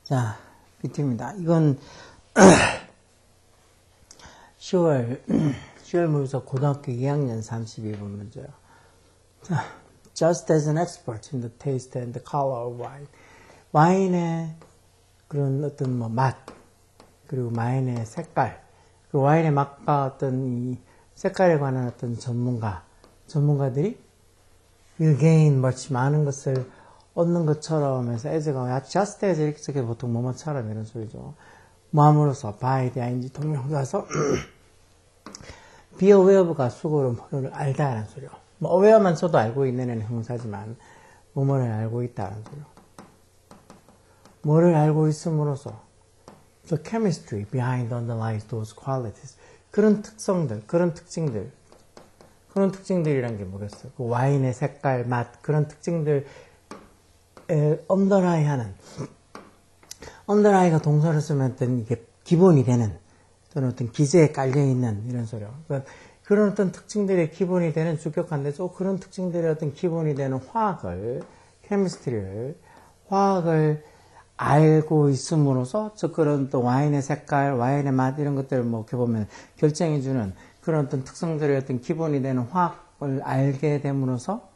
자, 비트입니다. 이건 10월 모의고사 고등학교 2학년 32번 문제예요. 자, just as an expert in the taste and the color of wine. 와인의 그런 어떤 맛, 그리고 와인의 색깔, 그리고 와인의 맛과 어떤 이 색깔에 관한 어떤 전문가들이 you gain much 많은 것을 얻는 것처럼 해서 as가 just as 이렇게 쓰게 보통 뭐뭐처럼 이런 소리죠. 뭐함으로써 by the ing 동명사서 be aware of가 수고로 뭐를 알다라는 소리요. 뭐 aware만 써도 알고 있는 애는 형사지만 뭐뭐를 알고 있다라는 소리요. 뭐를 알고 있음으로써 the chemistry behind underlies those qualities. 그런 특성들, 그런 특징들이란 게 뭐겠어요? 그 와인의 색깔, 맛, 그런 특징들 underlie가 동사를 쓰면 어떤 이게 기본이 되는 또는 어떤 기재에 깔려있는 이런 소리요. 그러니까 그런 어떤 특징들의 기본이 되는 주격한데 그런 특징들의 어떤 기본이 되는 화학을 알고 있음으로써 그런 또 와인의 색깔, 와인의 맛 이런 것들을 뭐 이렇게 보면 결정해주는 그런 어떤 특성들의 어떤 기본이 되는 화학을 알게 됨으로써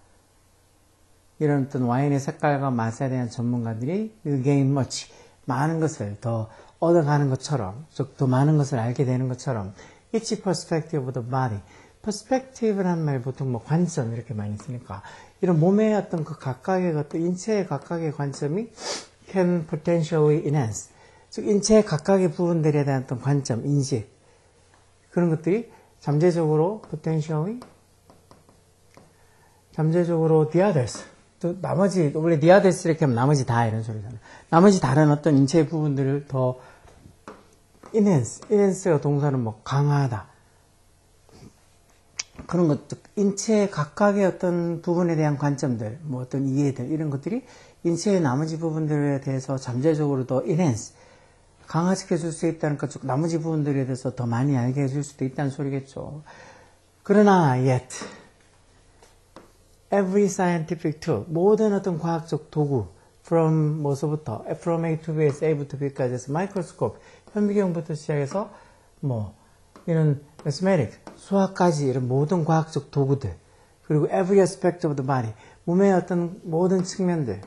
이런 어떤 와인의 색깔과 맛에 대한 전문가들이 you gain much 많은 것을 더 얻어가는 것처럼, 즉 더 많은 것을 알게 되는 것처럼 each perspective of the body. perspective라는 말 보통 뭐 관점 이렇게 많이 쓰니까 이런 몸의 어떤 그 각각의 어떤 인체의 각각의 관점이 can potentially enhance. 즉 인체의 각각의 부분들에 대한 어떤 관점, 인식 그런 것들이 잠재적으로 the others. 또 나머지 원래 the others 이렇게 하면 나머지 다 이런 소리잖아요. 나머지 다른 어떤 인체의 부분들을 더 enhance가 동사는 뭐 강화하다. 그런 것, 인체의 각각의 어떤 부분에 대한 관점들, 뭐 어떤 이해들 이런 것들이 인체의 나머지 부분들에 대해서 잠재적으로 더 enhance, 강화시켜 줄 수 있다는 것, 즉 나머지 부분들에 대해서 더 많이 알게 해줄 수도 있다는 소리겠죠. 그러나 yet every scientific tool, 모든 어떤 과학적 도구, from 뭐서부터, from A to B에서 A부터 B까지 해서 microscope, 현미경부터 시작해서 뭐 이런 mathematics, 수학까지 이런 모든 과학적 도구들, 그리고 every aspect of the body, 몸의 어떤 모든 측면들,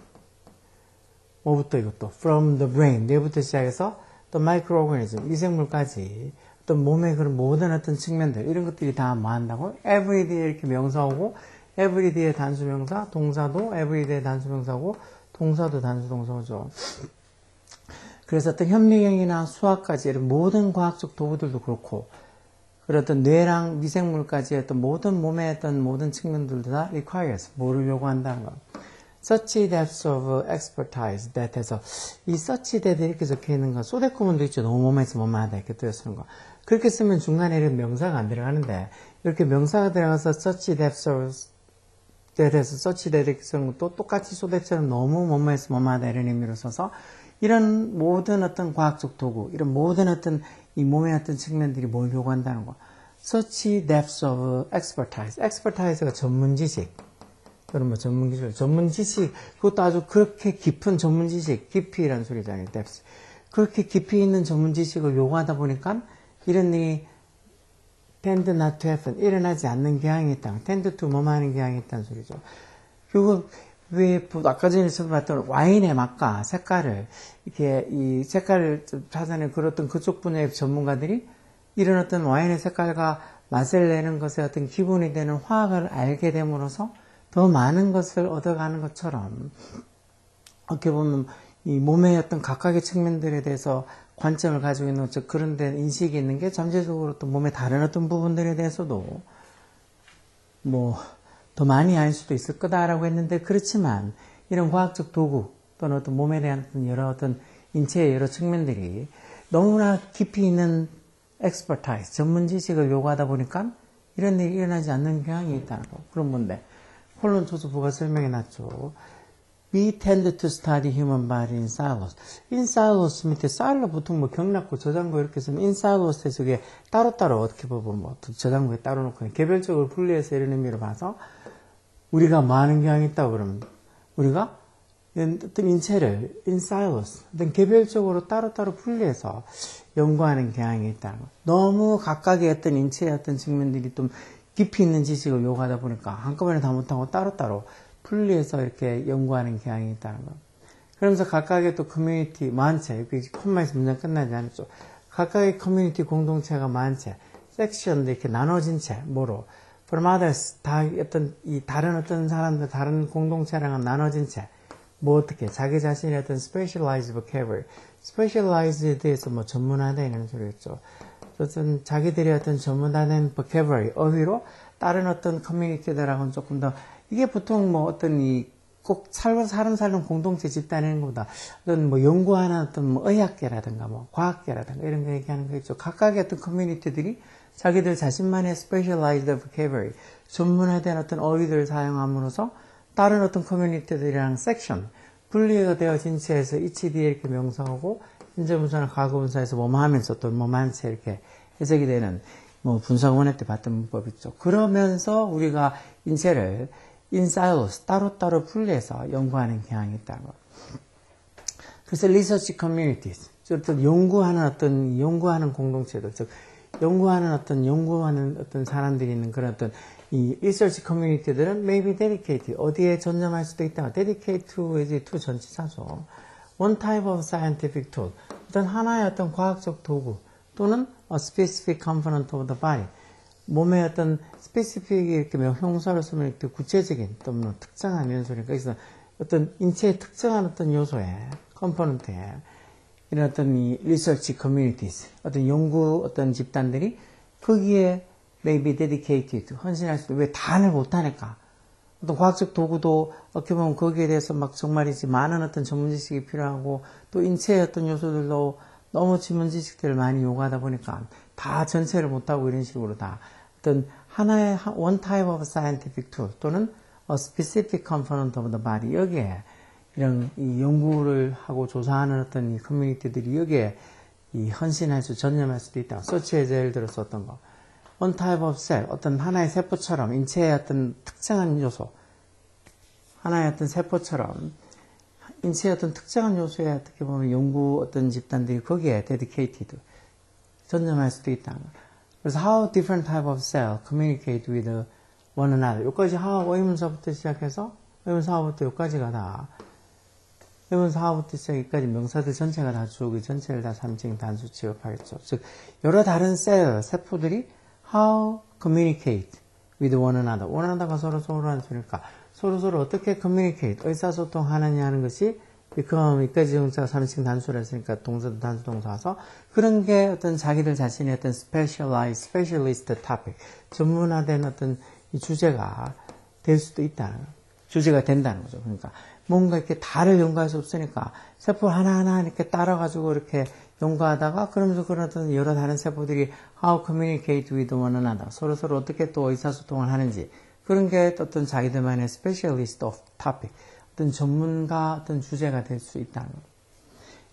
뭐부터 이것도 from the brain, 뇌부터 시작해서 또 microorganism, 미생물까지 어떤 몸의 그런 모든 어떤 측면들 이런 것들이 다 뭐 한다고? everyday에 이렇게 명사오고 everyday의 단수명사, 동사도 everyday의 단수명사고 동사도 단수동사죠. 그래서 어떤 현미경이나 수학까지 이런 모든 과학적 도구들도 그렇고 그런 어떤 뇌랑 미생물까지 어떤 모든 몸의 어떤 모든 측면들도 다 requires, 뭐를 요구한다는 것. such depths of expertise that 해서 이 such that 이렇게 적혀 있는 거 소대구문도 있죠. 너무 몸에서 뭐만하다 이렇게 뜨여 쓰는 거. 그렇게 쓰면 중간에 이런 명사가 안 들어가는데 이렇게 명사가 들어가서 such depths of that에서 such that 이렇게 쓰는 것도 똑같이 소대처럼 너무 뭐뭐에서 뭐만하다 이런 의미로 써서 이런 모든 어떤 과학적 도구, 이런 모든 어떤 이 몸의 어떤 측면들이 뭘 요구한다는 거. such depths of expertise. expertise가 전문 지식. 또는 뭐 전문 지식, 그것도 아주 그렇게 깊은 전문 지식, 깊이라는 소리잖아요, depths. 그렇게 깊이 있는 전문 지식을 요구하다 보니까 이런 일이 tend not to happen, 일어나지 않는 경향이 있다. tend to 뭐뭐 하는 경향이 있다는 소리죠. 그리고 왜 아까 전에 봤던 와인의 맛과 색깔을 이렇게 이 색깔을 찾아낸 그런 그쪽 분야의 전문가들이 이런 어떤 와인의 색깔과 맛을 내는 것에 어떤 기본이 되는 화학을 알게 됨으로써 더 많은 것을 얻어가는 것처럼 어떻게 보면 이 몸의 어떤 각각의 측면들에 대해서 관점을 가지고 있는 즉 그런 데 인식이 있는 게 잠재적으로 또 몸의 다른 어떤 부분들에 대해서도 뭐 더 많이 알 수도 있을 거다라고 했는데 그렇지만 이런 과학적 도구 또는 어떤 몸에 대한 여러 어떤 인체의 여러 측면들이 너무나 깊이 있는 expertise, 전문 지식을 요구하다 보니까 이런 일이 일어나지 않는 경향이 있다는 거. 그런 건데 홀론 조수부가 설명해 놨죠. We tend to study human body in silos. in silos 밑에 silo 보통 뭐 경락고 저장고 이렇게 쓰면 in silos에 저게 따로따로 어떻게 보면 뭐 저장고에 따로 놓고 개별적으로 분리해서 이런 의미로 봐서 우리가 뭐 하는 경향이 있다고 그러면 우리가 어떤 인체를 in silos, 어떤 개별적으로 따로따로 분리해서 연구하는 경향이 있다는 거. 너무 각각의 어떤 인체의 어떤 측면들이 좀 깊이 있는 지식을 요구하다 보니까 한꺼번에 다 못하고 따로따로 분리해서 이렇게 연구하는 경향이 있다는 거. 그러면서 각각의 또 커뮤니티, 많채, 콤마에서 문장 끝나지 않았죠. 각각의 커뮤니티 공동체가 많채, 섹션도 이렇게 나눠진 채, 뭐로, from others, 다 어떤, 이 다른 어떤 사람들, 다른 공동체랑은 나눠진 채, 뭐 어떻게, 자기 자신의 어떤 specialized vocabulary, specialize에 대해서 뭐 전문화되어 있는 소리였죠. 어떤 자기들의 어떤 전문화된 vocabulary, 어휘로 다른 어떤 커뮤니티들하고는 조금 더, 이게 보통 뭐 어떤 꼭 사람 공동체 집단인 것보다 어떤 뭐 연구하는 어떤 뭐 의학계라든가 뭐 과학계라든가 이런 거 얘기하는 거 있죠. 각각의 어떤 커뮤니티들이 자기들 자신만의 specialized vocabulary, 전문화된 어떤 어휘들을 사용함으로써 다른 어떤 커뮤니티들이랑 섹션, 분리가 되어진 채에서 이치뒤에 이렇게 명사하고 현재 분사나 과거 분사에서 뭐뭐 하면서 또 뭐뭐 한 채 이렇게 해석이 되는 뭐 분사원회 때 봤던 문법 있죠. 그러면서 우리가 인체를 in silos, 따로따로 분리해서 연구하는 경향이 있다는 거. 그래서 research communities, 어떤 연구하는 공동체들, 즉, 연구하는 어떤 사람들이 있는 그런 어떤 이 research community들은 may be dedicated, 어디에 전념할 수도 있다. dedicate to 전치사죠. one type of scientific tool, 어떤 하나의 어떤 과학적 도구, 또는 a specific component of the body, 몸의 어떤 스페시픽 이렇게 형사를 쓰면 이렇게 구체적인 또 뭐 특정한 이런 소리니까 그래서 어떤 인체의 특정한 어떤 요소에 컴포넌트에 이런 어떤 이 리서치 커뮤니티스 어떤 연구 어떤 집단들이 거기에 may be dedicated 헌신할 수도 왜 다를 못하니까 어떤 과학적 도구도 어떻게 보면 거기에 대해서 막 정말이지 많은 어떤 전문 지식이 필요하고 또 인체의 어떤 요소들도 너무 전문 지식들을 많이 요구하다 보니까 다 전체를 못하고 이런 식으로 다 어떤 하나의 one type of scientific tool 또는 a specific component of the body 여기에 이런 이 연구를 하고 조사하는 어떤 이 커뮤니티들이 여기에 이 헌신할 수 전념할 수도 있다. such as 예를 들어서 어떤 거 one type of cell 어떤 하나의 세포처럼 인체의 어떤 특정한 요소 하나의 어떤 세포처럼 인체의 어떤 특정한 요소에 어떻게 보면 연구 어떤 집단들이 거기에 dedicated 전념할 수도 있다. 그래서 how different type of cell communicate with one another. 여기까지 how 의문사부터 시작해서 의문사 how부터 여기까지가 다 의문사 how부터 시작까지 명사들 전체가 다 주어기 전체를 다 3층 단수 취급하겠죠. 즉 여러 다른 셀 세포들이 how communicate with one another. one another가 서로 하는 소리니까 서로 어떻게 communicate 의사소통하느냐 하는 것이 become 이까지 형사가 3층 단수를 했으니까 동사도 단수 동사서 그런 게 어떤 자기들 자신의 어떤 specialist topic 전문화된 어떤 이 주제가 될 수도 있다는 주제가 된다는 거죠. 그러니까 뭔가 이렇게 다를 연구할 수 없으니까 세포 하나하나 이렇게 따라가지고 이렇게 연구하다가 그러면서 그런 어떤 여러 다른 세포들이 how communicate with one another 서로 어떻게 또 의사소통을 하는지 그런 게 어떤 자기들만의 specialist of topic 어떤 전문가 어떤 주제가 될 수 있다는 것.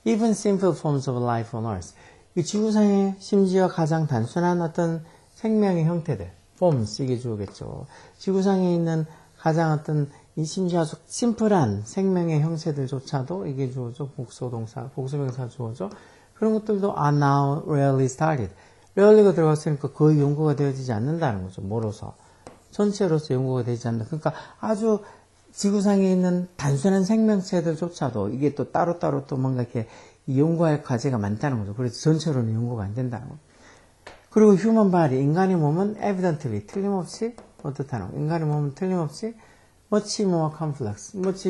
Even simple forms of life on earth. 이 지구상에 심지어 가장 단순한 어떤 생명의 형태들, forms 이게 주어겠죠. 지구상에 있는 가장 어떤 이 심지어 아주 심플한 생명의 형태들조차도 이게 주어죠. 복수명사 주어죠. 그런 것들도 are now rarely started. rarely가 들어갔으니까 거의 연구가 되어지지 않는다는 거죠. 뭐로서? 전체로서 연구가 되지 않는다. 그러니까 아주 지구상에 있는 단순한 생명체들조차도 이게 또 따로따로 또 뭔가 이렇게 연구할 과제가 많다는 거죠. 그래서 전체로는 연구가 안 된다는 거죠. 그리고 human body, 인간의 몸은 evidently, 틀림없이 어떻다는 거죠. 인간의 몸은 틀림없이 much more complex, much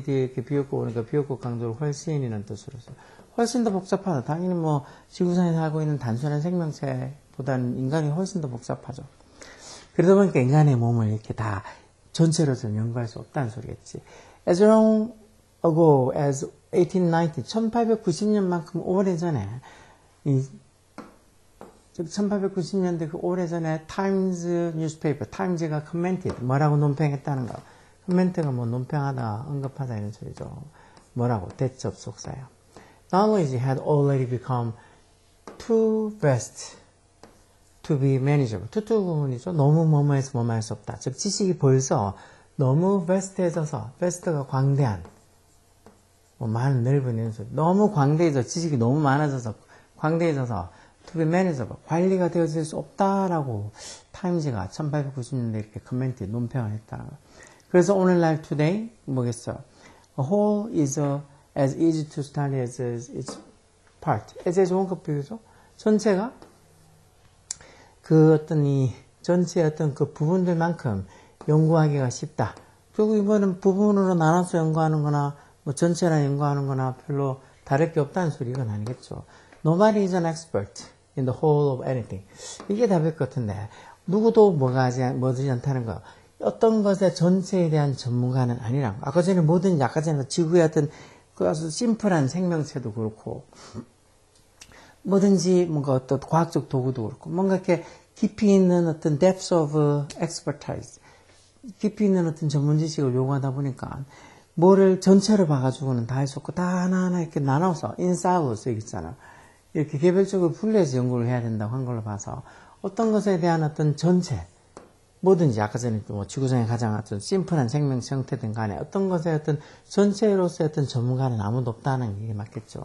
뒤에 이렇게 비었고 오니까 비었고 강조를 훨씬이라는 뜻으로서 훨씬 더 복잡하다. 당연히 뭐 지구상에 살고 있는 단순한 생명체보다는 인간이 훨씬 더 복잡하죠. 그러다 보니까 인간의 몸을 이렇게 다 전체로서는 연구할 수 없다는 소리겠지. As long ago as 1890, 1890년만큼 오래전에, 1890년대 그 오래전에 Times newspaper, Times가 commented, 뭐라고 논평했다는 거. 코멘트가 뭐 논평하다, 언급하다 이런 소리죠. 뭐라고? 대접속사예요. Knowledge had already become too vast to be manageable. 투투 구문이죠. 너무 뭐뭐해서 뭐뭐 할 수 없다. 즉 지식이 벌써 너무 vast해져서 vast가 광대한 뭐 많은 넓은 연수. 너무 광대해서 지식이 너무 많아져서 광대해져서 to be manageable, 관리가 되어질 수 없다라고 타임즈가 1890년대 이렇게 커멘트 논평을 했다. 그래서 오늘날 today 뭐겠어? A whole is as easy to study as its part. as의 좋은 것 비교죠. 전체가 그 어떤 이 전체의 어떤 그 부분들만큼 연구하기가 쉽다. 그리고 이거는 부분으로 나눠서 연구하는 거나 뭐 전체나 연구하는 거나 별로 다를 게 없다는 소리 이건 아니겠죠. Nobody is an expert in the whole of anything. 이게 답일 것 같은데 누구도 뭐지 않다는 거. 어떤 것의 전체에 대한 전문가는 아니라고. 아까 전에 뭐든지 아까 전에 지구의 어떤 그 아주 심플한 생명체도 그렇고 뭐든지 뭔가 어떤 과학적 도구도 그렇고 뭔가 이렇게 깊이 있는 어떤 depth of expertise 깊이 있는 어떤 전문 지식을 요구하다 보니까 뭐를 전체로 봐가지고는 다 할 수 없고 다 하나하나 이렇게 나눠서 in silos 있잖아. 이렇게 개별적으로 분리해서 연구를 해야 된다고 한 걸로 봐서 어떤 것에 대한 어떤 전체 뭐든지 아까 전에 뭐 지구상에 가장 어떤 심플한 생명체 형태든 간에 어떤 것의 어떤 전체로서의 어떤 전문가는 아무도 없다는 게 맞겠죠.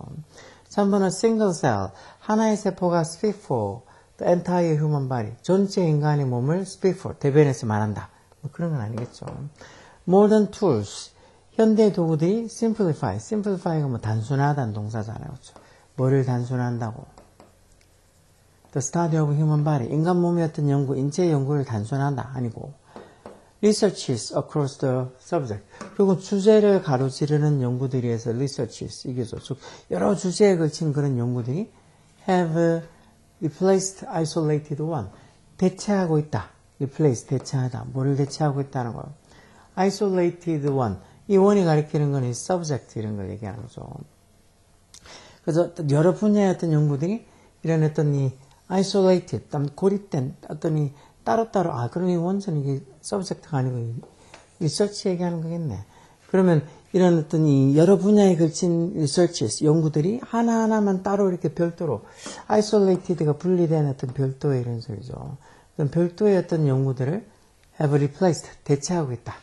3번은 single cell 하나의 세포가 speak for the entire human body 전체 인간의 몸을 speak for 대변해서 말한다. 뭐 그런 건 아니겠죠. modern tools 현대 도구들이 simplify가 뭐 단순하다는 동사잖아요. 그렇죠? 뭐를 단순한다고? The study of human body. 인간 몸의 어떤 연구, 인체 연구를 단순하다. 아니고. Researches across the subject. 그리고 주제를 가로지르는 연구들에 의해서 researches. 이게죠. 즉, 여러 주제에 걸친 그런 연구들이 have replaced isolated one. 대체하고 있다. replace, 대체하다. 뭐를 대체하고 있다는 거예요. isolated one. 이 원이 가리키는 건 이 subject 이런 걸 얘기하는 거죠. 그래서 여러 분야의 어떤 연구들이 이런 어떤 이 isolated, 고립된 어떤 이 따로따로, 그럼 이 원전은 이게 subject가 아니고 research 얘기하는 거겠네. 그러면 이런 어떤 이 여러 분야에 걸친 researches, 연구들이 하나하나만 따로 이렇게 별도로 isolated가 분리된 어떤 별도의 이런 소리죠. 그럼 별도의 어떤 연구들을 have replaced, 대체하고 있다.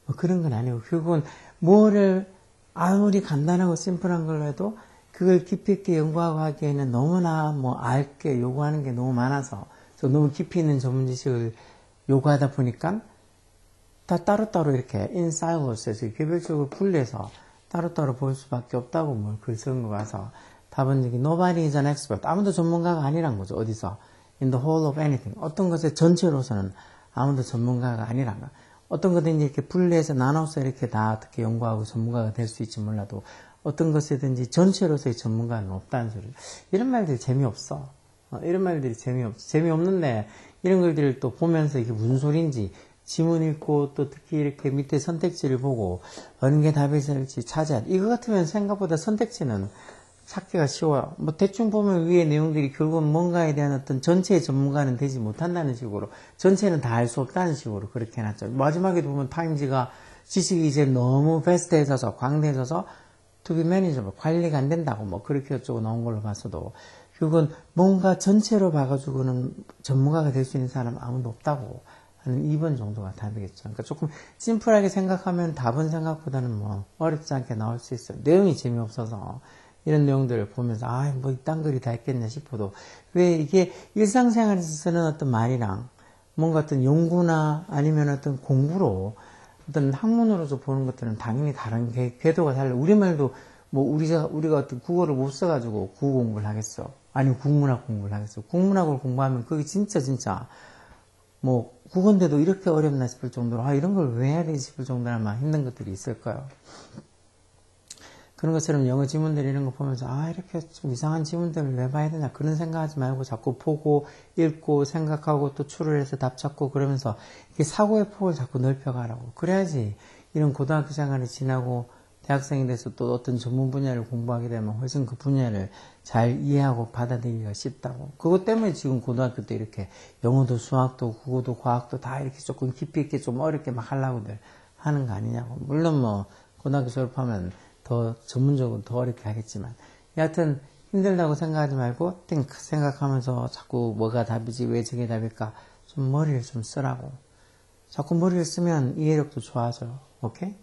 뭐 그런 건 아니고, 결국은 뭐를 아무리 간단하고 심플한 걸로 해도 그걸 깊이 있게 연구하고 하기에는 너무나 뭐 알게 요구하는 게 너무 많아서 너무 깊이 있는 전문 지식을 요구하다 보니까 다 따로따로 이렇게 in silos에서 개별적으로 분리해서 따로따로 볼 수밖에 없다고 뭘 글 쓴 거 가서 답은 여기 nobody is an expert. 아무도 전문가가 아니란 거죠. 어디서? in the whole of anything. 어떤 것의 전체로서는 아무도 전문가가 아니란 거. 어떤 것든지 이렇게 분리해서 나눠서 이렇게 다 어떻게 연구하고 전문가가 될 수 있지 몰라도 어떤 것이든지 전체로서의 전문가는 없다는 소리. 이런 말들이 재미없어. 이런 말들이 재미없는데 이런 글들을 또 보면서 이게 무슨 소리인지 지문 읽고 또 특히 이렇게 밑에 선택지를 보고 어느 게 답일지 찾아야 돼. 이거 같으면 생각보다 선택지는 찾기가 쉬워요. 뭐 대충 보면 위에 내용들이 결국은 뭔가에 대한 어떤 전체의 전문가는 되지 못한다는 식으로 전체는 다 알 수 없다는 식으로 그렇게 해놨죠. 마지막에 보면 타임즈가 지식이 이제 너무 베스트해져서 광대해져서 to be manageable, 관리가 안 된다고 뭐 그렇게 어쩌고 나온 걸로 봤어도 결국은 뭔가 전체로 봐가지고는 전문가가 될 수 있는 사람은 아무도 없다고 하는 2번 정도가 답이겠죠. 그러니까 조금 심플하게 생각하면 답은 생각보다는 뭐 어렵지 않게 나올 수 있어요. 내용이 재미없어서 이런 내용들을 보면서 뭐 이딴 글이 다 있겠냐 싶어도 왜 이게 일상생활에서 쓰는 어떤 말이랑 뭔가 어떤 연구나 아니면 어떤 공부로 어떤 학문으로서 보는 것들은 당연히 다른 궤도가 달라. 우리말도 뭐 우리가 어떤 국어를 못 써가지고 국어 공부를 하겠어. 아니면 국문학 공부를 하겠어. 국문학을 공부하면 그게 진짜 뭐 국어인데도 이렇게 어렵나 싶을 정도로 이런 걸 왜 해야 되지 싶을 정도로 막 힘든 것들이 있을 거예요. 그런 것처럼 영어 지문들 이런 거 보면서 이렇게 좀 이상한 지문들을 왜 봐야 되나 그런 생각하지 말고 자꾸 보고 읽고 생각하고 또 추론을 해서 답 찾고 그러면서 이게 사고의 폭을 자꾸 넓혀가라고. 그래야지 이런 고등학교 생활을 지나고 대학생이 돼서 또 어떤 전문 분야를 공부하게 되면 훨씬 그 분야를 잘 이해하고 받아들이기가 쉽다고. 그것 때문에 지금 고등학교 때 이렇게 영어도 수학도 국어도 과학도 다 이렇게 조금 깊이 있게 좀 어렵게 막 하려고들 하는 거 아니냐고. 물론 뭐 고등학교 졸업하면 더 전문적으로 더 어렵게 하겠지만 여하튼 힘들다고 생각하지 말고 생각하면서 자꾸 뭐가 답이지 왜 저게 답일까 좀 머리를 좀 쓰라고. 자꾸 머리를 쓰면 이해력도 좋아져요. 오케이?